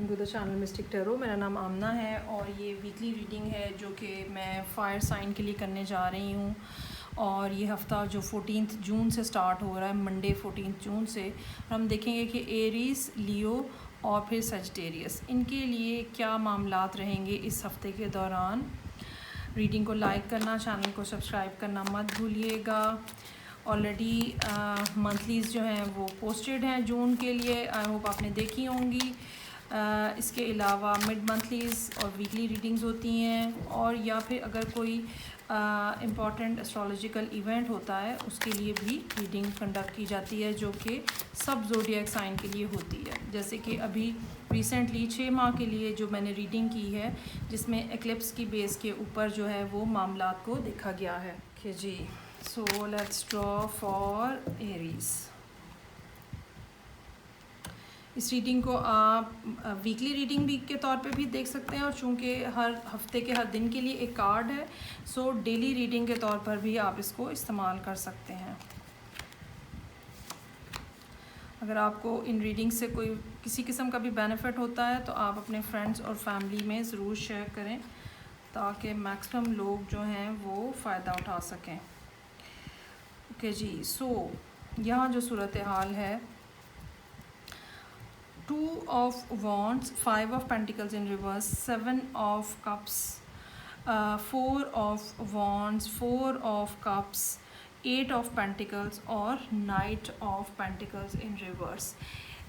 To the channel mystic tarot. میرا نام آمنہ ہے اور یہ ویکلی ریڈنگ ہے جو کہ میں فائر سائن کے لیے کرنے جا رہی ہوں. اور یہ ہفتہ جو 14 جون سے سٹارٹ ہو رہا ہے, منڈے 14 جون سے, ہم دیکھیں گے کہ ایریز, لیو اور پھر سیجیٹیریس, ان کے لیے کیا معاملات رہیں گے اس ہفتے کے دوران. ریڈنگ کو لائک کرنا, چینل کو سبسکرائب کرنا مت بھولیے گا. آلریڈی منتھلیز جو ہیں وہ پوسٹڈ ہیں جون کے لیے, آئی ہوپ آپ نے دیکھی ہوں گی. اس کے علاوہ مڈ منتھلیز اور ویکلی ریڈنگز ہوتی ہیں, اور یا پھر اگر کوئی امپورٹنٹ اسٹرالوجیکل ایونٹ ہوتا ہے اس کے لیے بھی ریڈنگ کنڈکٹ کی جاتی ہے جو کہ سب زوڈیاک سائن کے لیے ہوتی ہے. جیسے کہ ابھی ریسنٹلی 6 ماہ کے لیے جو میں نے ریڈنگ کی ہے جس میں ایکلپس کی بیس کے اوپر جو ہے وہ معاملات کو دیکھا گیا ہے. کہ جی so let's draw for Aries. اس ریڈنگ کو آپ ویکلی ریڈنگ بھی کے طور پہ بھی دیکھ سکتے ہیں, اور چونکہ ہر ہفتے کے ہر دن کے لیے ایک کارڈ ہے, سو ڈیلی ریڈنگ کے طور پر بھی آپ اس کو استعمال کر سکتے ہیں. اگر آپ کو ان ریڈنگ سے کوئی کسی قسم کا بھی بینیفٹ ہوتا ہے تو آپ اپنے فرینڈس اور فیملی میں ضرور شیئر کریں تاکہ میکسیمم لوگ جو ہیں وہ فائدہ اٹھا سکیں. اوکے جی, سو یہاں جو صورتحال ہے, 2 of Wands, 5 of Pentacles in reverse, 7 of Cups, 4 of Wands, 4 of Cups, 8 of Pentacles اور Knight of Pentacles in reverse.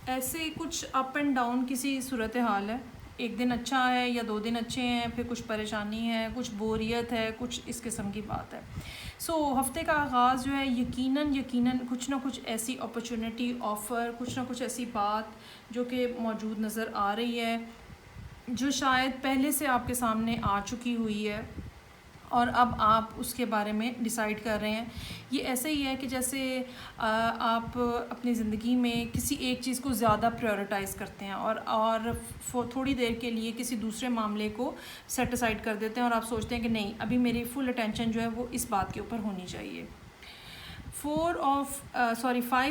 ایسے کچھ اپ اینڈ ڈاؤن کسی صورتحال ہے. ایک دن اچھا ہے یا 2 دن اچھے ہیں, پھر کچھ پریشانی ہے, کچھ بوریت ہے, کچھ اس قسم کی بات ہے. سو ہفتے کا آغاز جو ہے یقیناً کچھ نہ کچھ ایسی اپرچونٹی آفر, کچھ نہ کچھ ایسی بات جو کہ موجود نظر آ رہی ہے جو شاید پہلے سے آپ کے سامنے آ چکی ہوئی ہے اور اب آپ اس کے بارے میں ڈیسائیڈ کر رہے ہیں. یہ ایسا ہی ہے کہ جیسے آپ اپنی زندگی میں کسی ایک چیز کو زیادہ پریورٹائز کرتے ہیں اور تھوڑی دیر کے لیے کسی دوسرے معاملے کو سیٹ اسائڈ کر دیتے ہیں, اور آپ سوچتے ہیں کہ نہیں, ابھی میری فل اٹینشن جو ہے وہ اس بات کے اوپر ہونی چاہیے. 5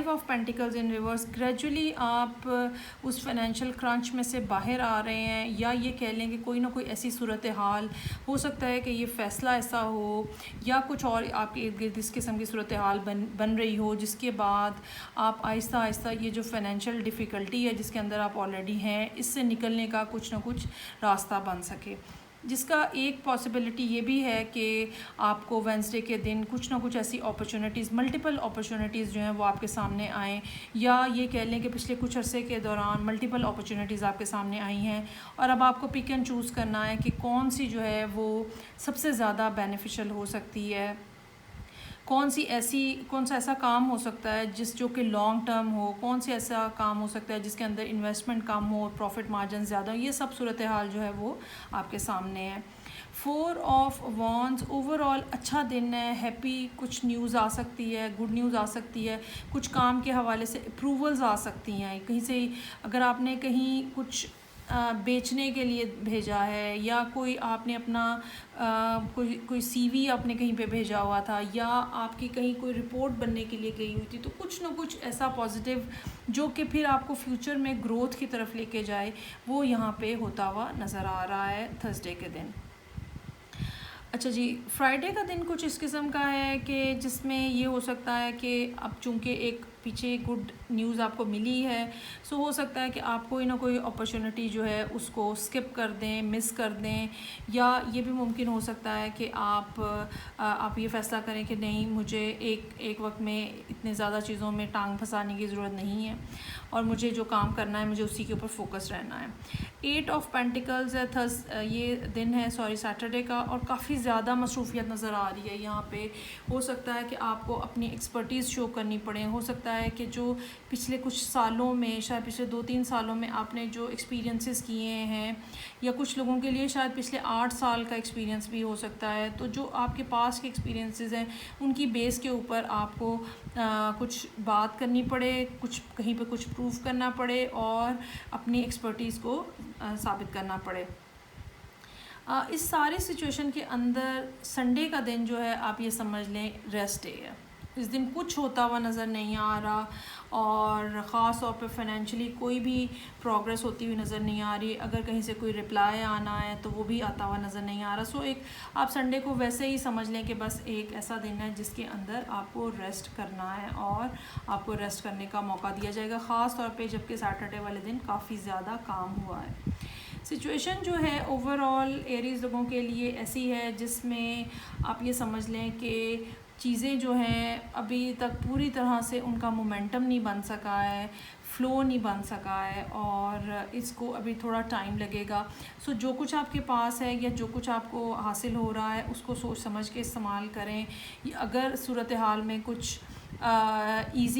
of pentacles in reverse, gradually آپ اس فائنینشیل کرنچ میں سے باہر آ رہے ہیں, یا یہ کہہ لیں کہ کوئی نہ کوئی ایسی صورتحال ہو سکتا ہے کہ یہ فیصلہ ایسا ہو یا کچھ اور آپ کے ارد گرد اس قسم کی صورتحال بن رہی ہو جس کے بعد آپ آہستہ آہستہ یہ جو فائنینشیل ڈیفیکلٹی ہے جس کے اندر آپ آلریڈی ہیں, اس سے نکلنے کا کچھ نہ کچھ راستہ بن سکے. جس کا ایک پاسبلٹی یہ بھی ہے کہ آپ کو وینسڈے کے دن کچھ نہ کچھ ایسی اپرچونیٹیز, ملٹیپل اپرچونیٹیز جو ہیں وہ آپ کے سامنے آئیں, یا یہ کہہ لیں کہ پچھلے کچھ عرصے کے دوران ملٹیپل اپرچونیٹیز آپ کے سامنے آئی ہیں, اور اب آپ کو پک اینڈ چوز کرنا ہے کہ کون سی جو ہے وہ سب سے زیادہ بینیفیشل ہو سکتی ہے, کون سا ایسا کام ہو سکتا ہے جو کہ لانگ ٹرم ہو, کون سی ایسا کام ہو سکتا ہے جس کے اندر انویسٹمنٹ کم ہو اور پروفٹ مارجن زیادہ ہو. یہ سب صورتحال جو ہے وہ آپ کے سامنے ہے. 4 آف وانڈز, اوور آل اچھا دن ہے, ہیپی, کچھ نیوز آ سکتی ہے, گڈ نیوز آ سکتی ہے, کچھ کام کے حوالے سے اپروولز آ سکتی ہیں کہیں سے. اگر آپ نے کہیں کچھ بیچنے کے لیے بھیجا ہے, یا کوئی آپ نے اپنا کوئی سی وی آپ نے کہیں پہ بھیجا ہوا تھا, یا آپ کی کہیں کوئی رپورٹ بننے کے لیے گئی ہوئی تھی, تو کچھ نہ کچھ ایسا پازیٹیو جو کہ پھر آپ کو فیوچر میں گروتھ کی طرف لے کے جائے, وہ یہاں پہ ہوتا ہوا نظر آ رہا ہے تھرسڈے کے دن. اچھا جی, فرائیڈے کا دن کچھ اس قسم کا ہے کہ جس میں یہ ہو سکتا ہے کہ اب چونکہ ایک پیچھے گڈ نیوز آپ کو ملی ہے, سو ہو سکتا ہے کہ آپ کوئی نہ کوئی اپرچونٹی جو ہے اس کو اسکپ کر دیں, مس کر دیں, یا یہ بھی ممکن ہو سکتا ہے کہ آپ یہ فیصلہ کریں کہ نہیں, مجھے ایک وقت میں اتنے زیادہ چیزوں میں ٹانگ پھنسانے کی ضرورت نہیں ہے, اور مجھے جو کام کرنا ہے مجھے اسی کے اوپر فوکس رہنا ہے. 8 آف پینٹیکلز ہے, یہ دن ہے سیٹرڈے کا, اور کافی زیادہ مصروفیت نظر آ رہی ہے یہاں پہ. ہو سکتا ہے کہ آپ کو اپنی ایکسپرٹیز شو کرنی پڑے, ہو سکتا ہے کہ جو پچھلے کچھ سالوں میں, شاید پچھلے 2-3 سالوں میں آپ نے جو ایکسپیرینسز کیے ہیں, یا کچھ لوگوں کے لیے شاید پچھلے 8 سال کا ایکسپیرینس بھی ہو سکتا ہے, تو جو آپ کے پاس کے ایکسپیرینسز ہیں ان کی بیس کے اوپر آپ کو کچھ بات کرنی پڑے, کہیں پہ کچھ پروف کرنا پڑے, اور اپنی ایکسپرٹیز کو ثابت کرنا پڑے. اس سارے سچویشن کے اندر سنڈے کا دن جو ہے آپ یہ سمجھ لیں ریسٹ ڈے ہے. اس دن کچھ ہوتا ہوا نظر نہیں آ رہا، اور خاص طور پہ فائنینشلی کوئی بھی پروگریس ہوتی ہوئی نظر نہیں آ رہی. اگر کہیں سے کوئی رپلائی آنا ہے تو وہ بھی آتا ہوا نظر نہیں آ رہا. سو ایک آپ سنڈے کو ویسے ہی سمجھ لیں کہ بس ایک ایسا دن ہے جس کے اندر آپ کو ریسٹ کرنا ہے، اور آپ کو ریسٹ کرنے کا موقع دیا جائے گا، خاص طور پہ جب کہ سیٹرڈے والے دن کافی زیادہ کام ہوا ہے. سچویشن جو ہے اوور آل ایریز لوگوں کے لیے ایسی ہے جس میں آپ یہ سمجھ لیں کہ چیزیں جو ہیں ابھی تک پوری طرح سے ان کا مومنٹم نہیں بن سکا ہے، فلو نہیں بن سکا ہے، اور اس کو ابھی تھوڑا ٹائم لگے گا. سو جو کچھ آپ کے پاس ہے یا جو کچھ آپ کو حاصل ہو رہا ہے اس کو سوچ سمجھ کے استعمال کریں. اگر صورتحال میں کچھ ایز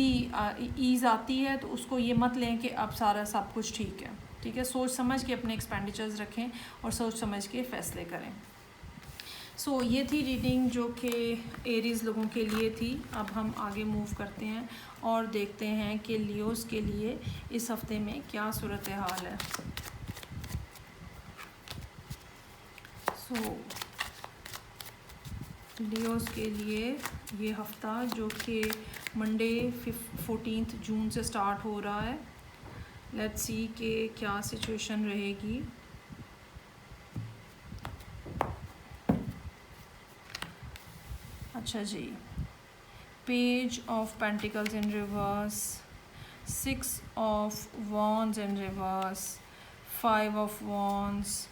آتی ہے تو اس کو یہ مت لیں کہ اب سارا سب کچھ ٹھیک ہے. ٹھیک ہے، سوچ سمجھ کے اپنے ایکسپینڈیچرز رکھیں اور سوچ سمجھ کے فیصلے کریں. سو یہ تھی ریڈنگ جو کہ ایریز لوگوں کے لیے تھی. اب ہم آگے موو کرتے ہیں اور دیکھتے ہیں کہ لیوز کے لیے اس ہفتے میں کیا صورتحال ہے. سو لیوز کے لیے یہ ہفتہ جو کہ منڈے 14 جون سے سٹارٹ ہو رہا ہے، لیٹس سی کہ کیا سچویشن رہے گی. اچھا جی، page of pentacles in reverse, 6 of wands in reverse, 5 of wands,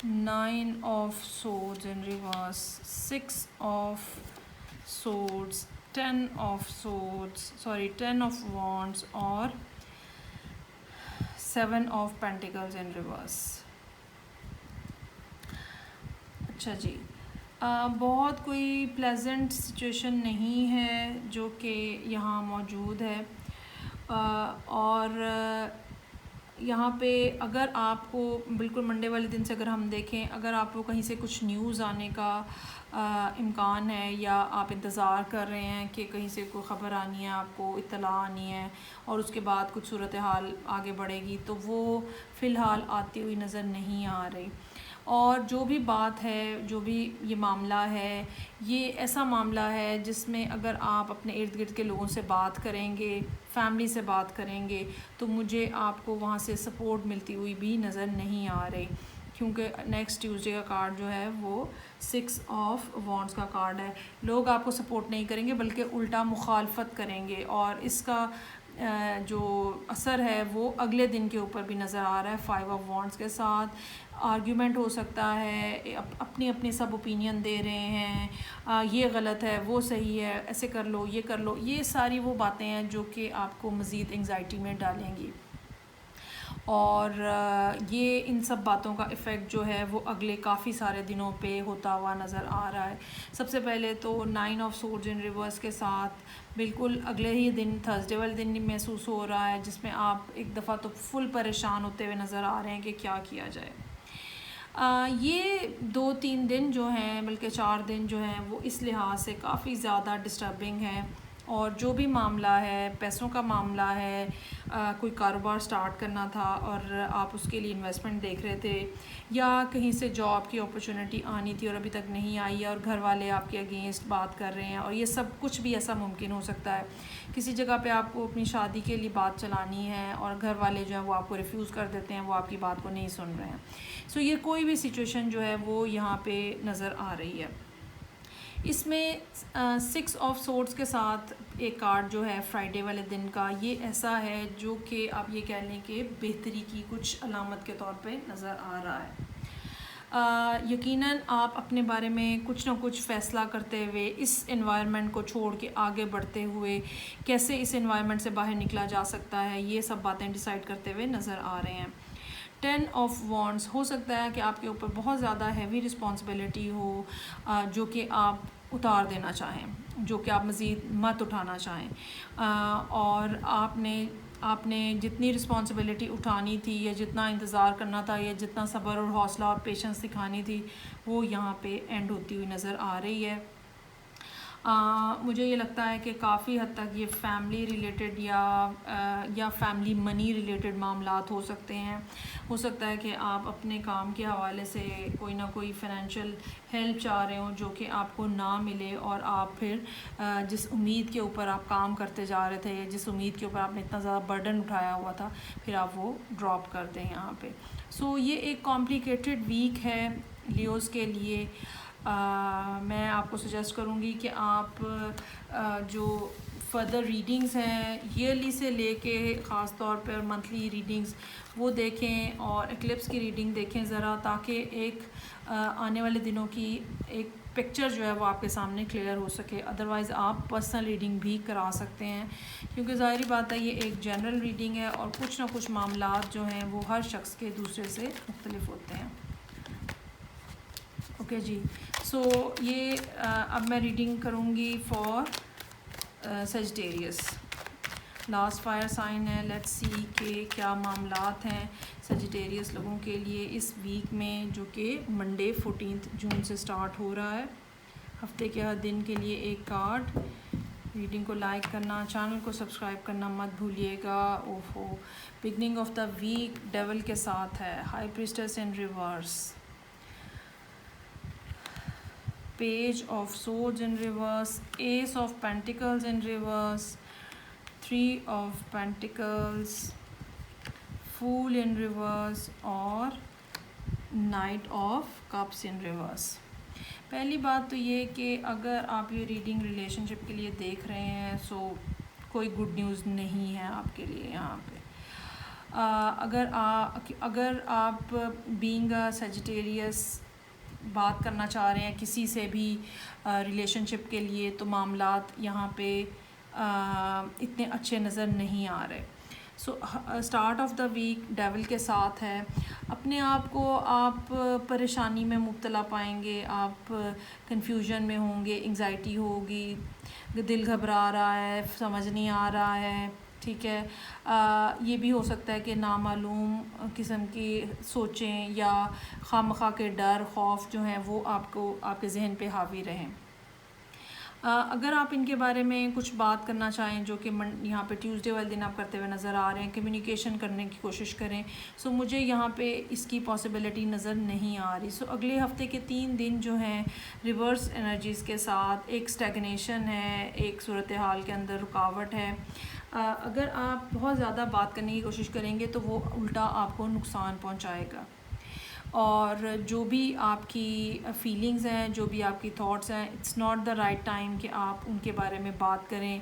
9 of swords in reverse, 6 of swords, 10 of wands اور 7 آف پینٹیکلز ان ریورس. اچھا جی، بہت کوئی پلیزنٹ سچویشن نہیں ہے جو کہ یہاں موجود ہے، اور یہاں پہ اگر آپ کو بالکل منڈے والے دن سے اگر ہم دیکھیں، اگر آپ کو کہیں سے کچھ نیوز آنے کا امکان ہے یا آپ انتظار کر رہے ہیں کہ کہیں سے کوئی خبر آنی ہے، آپ کو اطلاع آنی ہے اور اس کے بعد کچھ صورتحال آگے بڑھے گی، تو وہ فی الحال آتی ہوئی نظر نہیں آ رہی. اور جو بھی بات ہے، جو بھی یہ معاملہ ہے، یہ ایسا معاملہ ہے جس میں اگر آپ اپنے ارد گرد کے لوگوں سے بات کریں گے، فیملی سے بات کریں گے، تو مجھے آپ کو وہاں سے سپورٹ ملتی ہوئی بھی نظر نہیں آ رہی، کیونکہ نیکسٹ ٹیوزڈے کا کارڈ جو ہے وہ 6 آف وانڈز کا کارڈ ہے. لوگ آپ کو سپورٹ نہیں کریں گے بلکہ الٹا مخالفت کریں گے، اور اس کا جو اثر ہے وہ اگلے دن کے اوپر بھی نظر آ رہا ہے. 5 آف وانڈز کے ساتھ آرگیومنٹ ہو سکتا ہے، اپنی سب اوپینین دے رہے ہیں، یہ غلط ہے، وہ صحیح ہے، ایسے کر لو، یہ کر لو. یہ ساری وہ باتیں ہیں جو کہ آپ کو مزید انگزائٹی میں ڈالیں گی، اور یہ ان سب باتوں کا ایفیکٹ جو ہے وہ اگلے کافی سارے دنوں پہ ہوتا ہوا نظر آ رہا ہے. سب سے پہلے تو 9 آف سورڈز ان ریورس کے ساتھ بالکل اگلے ہی دن تھرسڈے والے دن محسوس ہو رہا ہے، جس میں آپ ایک دفعہ تو فل پریشان ہوتے ہوئے نظر آ رہے ہیں کہ کیا کیا جائے. یہ 2-3 دن جو ہیں، بلکہ 4 دن جو ہیں، وہ اس لحاظ سے کافی زیادہ ڈسٹربنگ ہیں. اور جو بھی معاملہ ہے، پیسوں کا معاملہ ہے، کوئی کاروبار سٹارٹ کرنا تھا اور آپ اس کے لیے انویسٹمنٹ دیکھ رہے تھے، یا کہیں سے جاب کی اپرچونٹی آنی تھی اور ابھی تک نہیں آئی ہے، اور گھر والے آپ کے اگینسٹ بات کر رہے ہیں، اور یہ سب کچھ بھی ایسا ممکن ہو سکتا ہے. کسی جگہ پہ آپ کو اپنی شادی کے لیے بات چلانی ہے اور گھر والے جو ہیں وہ آپ کو ریفیوز کر دیتے ہیں، وہ آپ کی بات کو نہیں سن رہے ہیں. سو یہ کوئی بھی سچویشن جو ہے وہ یہاں پہ نظر آ رہی ہے. اس میں 6 آف سورڈز کے ساتھ ایک کارڈ جو ہے فرائیڈے والے دن کا، یہ ایسا ہے جو کہ آپ یہ کہہ لیں کہ بہتری کی کچھ علامت کے طور پہ نظر آ رہا ہے. یقیناً آپ اپنے بارے میں کچھ نہ کچھ فیصلہ کرتے ہوئے، اس انوائرمنٹ کو چھوڑ کے آگے بڑھتے ہوئے کیسے اس انوائرمنٹ سے باہر نکلا جا سکتا ہے، یہ سب باتیں ڈیسائیڈ کرتے ہوئے نظر آ رہے ہیں. 10 آف وانڈز، ہو سکتا ہے کہ آپ کے اوپر بہت زیادہ ہیوی رسپانسبلٹی ہو، جو کہ آپ اتار دینا چاہیں، جو کہ آپ مزید مت اٹھانا چاہیں، اور آپ نے جتنی رسپانسبلٹی اٹھانی تھی یا جتنا انتظار کرنا تھا یا جتنا صبر اور حوصلہ اور پیشنس دکھانی تھی، وہ یہاں پہ اینڈ ہوتی ہوئی نظر آ رہی ہے. مجھے یہ لگتا ہے کہ کافی حد تک یہ فیملی ریلیٹڈ یا فیملی منی ریلیٹڈ معاملات ہو سکتے ہیں. ہو سکتا ہے کہ آپ اپنے کام کے حوالے سے کوئی نہ کوئی فائنینشیل ہیلپ چاہ رہے ہوں جو کہ آپ کو نہ ملے, اور آپ پھر جس امید کے اوپر آپ کام کرتے جا رہے تھے, جس امید کے اوپر آپ نے اتنا زیادہ برڈن اٹھایا ہوا تھا, پھر آپ وہ ڈراپ کر دیں یہاں پہ. سو یہ ایک کمپلیکیٹڈ ویک ہے لیوز کے لیے. میں آپ کو سجیسٹ کروں گی کہ آپ جو فردر ریڈنگز ہیں ایئرلی سے لے کے خاص طور پر منتھلی ریڈنگز وہ دیکھیں, اور ایکلپس کی ریڈنگ دیکھیں ذرا, تاکہ ایک آنے والے دنوں کی ایک پکچر جو ہے وہ آپ کے سامنے کلیئر ہو سکے. ادروائز آپ پرسنل ریڈنگ بھی کرا سکتے ہیں, کیونکہ ظاہری بات ہے یہ ایک جنرل ریڈنگ ہے اور کچھ نہ کچھ معاملات جو ہیں وہ ہر شخص کے دوسرے سے مختلف ہوتے ہیں. اوکے جی, سو یہ اب میں ریڈنگ کروں گی for Sagittarius. Last fire sign ہے. لیٹس سی کہ کیا معاملات ہیں سیجیٹیریس لوگوں کے لیے اس ویک میں, جو کہ منڈے 14 جون سے سٹارٹ ہو رہا ہے. ہفتے کے ہر دن کے لیے ایک کارڈ. ریڈنگ کو لائک کرنا, چینل کو سبسکرائب کرنا مت بھولیے گا. اوہو, beginning of the week devil کے ساتھ ہے. High priestess in reverse, page of swords in reverse, ace of pentacles in reverse, 3 of pentacles, fool in reverse, اور knight of cups in reverse. پہلی بات تو یہ کہ اگر آپ یہ ریڈنگ ریلیشن شپ کے لیے دیکھ رہے ہیں, سو کوئی گڈ نیوز نہیں ہے آپ کے لیے یہاں پہ. اگر آپ بینگ اے سیجیٹیریس بات کرنا چاہ رہے ہیں کسی سے بھی ریلیشن شپ کے لیے, تو معاملات یہاں پہ اتنے اچھے نظر نہیں آ رہے. So start of the week devil کے ساتھ ہے. اپنے آپ کو آپ پریشانی میں مبتلا پائیں گے, آپ کنفیوژن میں ہوں گے, انگزائٹی ہوگی, دل گھبرا رہا ہے, سمجھ نہیں آ رہا ہے. ٹھیک ہے, یہ بھی ہو سکتا ہے کہ نامعلوم قسم کی سوچیں یا خواہ مخواہ کے ڈر خوف جو ہیں وہ آپ کے ذہن پہ حاوی رہیں. اگر آپ ان کے بارے میں کچھ بات کرنا چاہیں, جو کہ یہاں پہ ٹیوزڈے والے دن آپ کرتے ہوئے نظر آ رہے ہیں, کمیونیکیشن کرنے کی کوشش کریں. سو مجھے یہاں پہ اس کی پاسبلٹی نظر نہیں آ رہی. سو اگلے ہفتے کے 3 دن جو ہیں ریورس انرجیز کے ساتھ, ایک اسٹیگنیشن ہے, ایک صورتحال کے اندر رکاوٹ ہے. اگر آپ بہت زیادہ بات کرنے کی کوشش کریں گے تو وہ الٹا آپ کو نقصان پہنچائے گا. اور جو بھی آپ کی فیلنگز ہیں, جو بھی آپ کی تھاٹس ہیں, it's not the right time کہ آپ ان کے بارے میں بات کریں,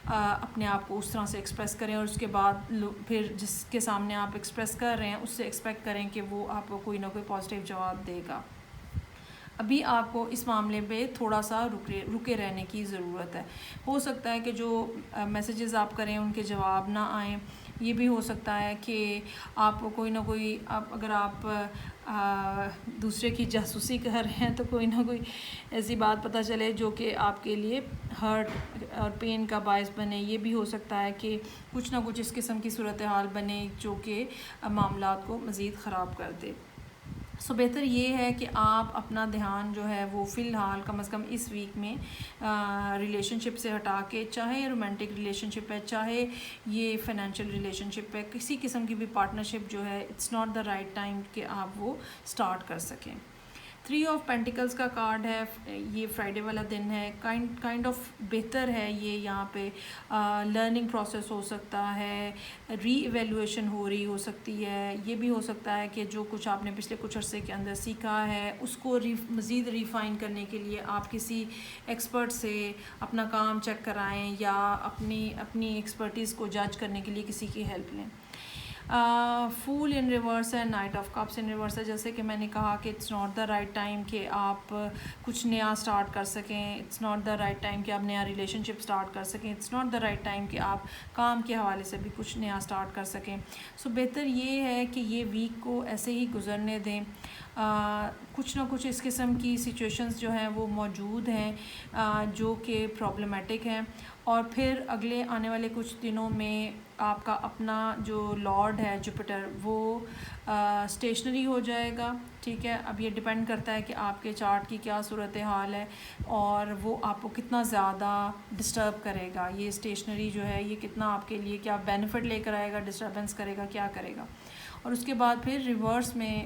اپنے آپ کو اس طرح سے ایکسپریس کریں, اور اس کے بعد پھر جس کے سامنے آپ ایکسپریس کر رہے ہیں اس سے ایکسپیکٹ کریں کہ وہ آپ کو کوئی نہ کوئی پازیٹیو جواب دے گا. ابھی آپ کو اس معاملے پہ تھوڑا سا رکے رہنے کی ضرورت ہے. ہو سکتا ہے کہ جو میسیجز آپ کریں ان کے جواب نہ آئیں. یہ بھی ہو سکتا ہے کہ آپ کو کوئی نہ کوئی, اگر آپ دوسرے کی جاسوسی کر رہے ہیں تو کوئی نہ کوئی ایسی بات پتہ چلے جو کہ آپ کے لیے ہرٹ اور پین کا باعث بنے. یہ بھی ہو سکتا ہے کہ کچھ نہ کچھ اس قسم کی صورتحال بنے جو کہ معاملات کو مزید خراب کر دے. سو بہتر یہ ہے کہ آپ اپنا دھیان جو ہے وہ فی الحال کم از کم اس ویک میں ریلیشن شپ سے ہٹا کے, چاہے رومانٹک ریلیشن شپ ہے, چاہے یہ فائنینشیل ریلیشن شپ ہے, کسی قسم کی بھی پارٹنرشپ جو ہے, it's not the right time کہ آپ وہ سٹارٹ کر سکیں. 3 آف پینٹیکلز کا کارڈ ہے. یہ فرائیڈے والا دن ہے. کائنڈ آف بہتر ہے یہ. یہاں پہ لرننگ پروسیس ہو سکتا ہے, ری ایویلویشن ہو رہی ہو سکتی ہے. یہ بھی ہو سکتا ہے کہ جو کچھ آپ نے پچھلے کچھ عرصے کے اندر سیکھا ہے اس کو مزید ریفائن کرنے کے لیے آپ کسی ایکسپرٹ سے اپنا کام چیک کرائیں, یا اپنی ایکسپرٹیز کو جج کرنے کے لیے کسی کی ہیلپ لیں. فول ان ریورس ہے, knight of cups in reverse ہے. جیسے کہ میں نے کہا کہ it's not the right time کہ آپ کچھ نیا سٹارٹ کر سکیں, it's not the right time کہ آپ نیا ریلیشن شپ سٹارٹ کر سکیں, it's not the right time کہ آپ کام کے حوالے سے بھی کچھ نیا سٹارٹ کر سکیں. سو بہتر یہ ہے کہ یہ ویک کو ایسے ہی گزرنے دیں. کچھ نہ کچھ اس قسم کی سچویشنز جو ہیں وہ موجود ہیں جو کہ پرابلمیٹک ہیں, اور پھر اگلے آنے والے کچھ دنوں میں آپ کا اپنا جو لارڈ ہے جوپیٹر وہ اسٹیشنری ہو جائے گا. ٹھیک ہے, اب یہ ڈپینڈ کرتا ہے کہ آپ کے چارٹ کی کیا صورت حال ہے اور وہ آپ کو کتنا زیادہ ڈسٹرب کرے گا. یہ اسٹیشنری جو ہے یہ کتنا آپ کے لیے کیا بینیفٹ لے کر آئے گا, ڈسٹربنس کرے گا, کیا کرے گا. اور اس کے بعد پھر ریورس میں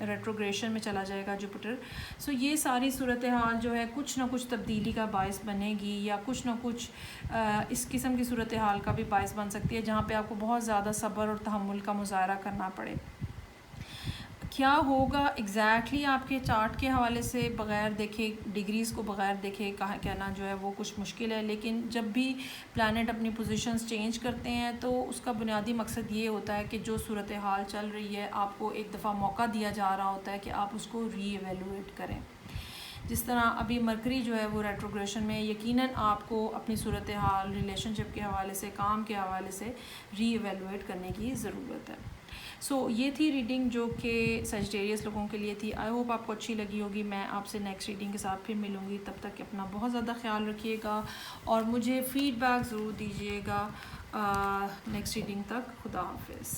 ریٹروگریشن میں چلا جائے گا جوپیٹر. سو یہ ساری صورتحال جو ہے کچھ نہ کچھ تبدیلی کا باعث بنے گی یا کچھ نہ کچھ اس قسم کی صورتحال کا بھی باعث بن سکتی ہے جہاں پہ آپ کو بہت زیادہ صبر اور تحمل کا مظاہرہ کرنا پڑے. کیا ہوگا ایگزیکٹلی آپ کے چارٹ کے حوالے سے بغیر دیکھے, ڈگریز کو بغیر دیکھے کہنا جو ہے وہ کچھ مشکل ہے. لیکن جب بھی پلانٹ اپنی پوزیشنز چینج کرتے ہیں تو اس کا بنیادی مقصد یہ ہوتا ہے کہ جو صورتحال چل رہی ہے آپ کو ایک دفعہ موقع دیا جا رہا ہوتا ہے کہ آپ اس کو ری ایویلویٹ کریں. جس طرح ابھی مرکری جو ہے وہ ریٹروگریشن میں, یقیناً آپ کو اپنی صورتحال ریلیشن شپ کے حوالے سے, کام کے حوالے سے ری ایویلویٹ کرنے کی ضرورت ہے. سو یہ تھی ریڈنگ جو کہ سیجیٹیریس لوگوں کے لیے تھی. آئی ہوپ آپ کو اچھی لگی ہوگی. میں آپ سے نیکسٹ ریڈنگ کے ساتھ پھر ملوں گی. تب تک اپنا بہت زیادہ خیال رکھیے گا اور مجھے فیڈ بیک ضرور دیجیے گا. نیکسٹ ریڈنگ تک خدا حافظ.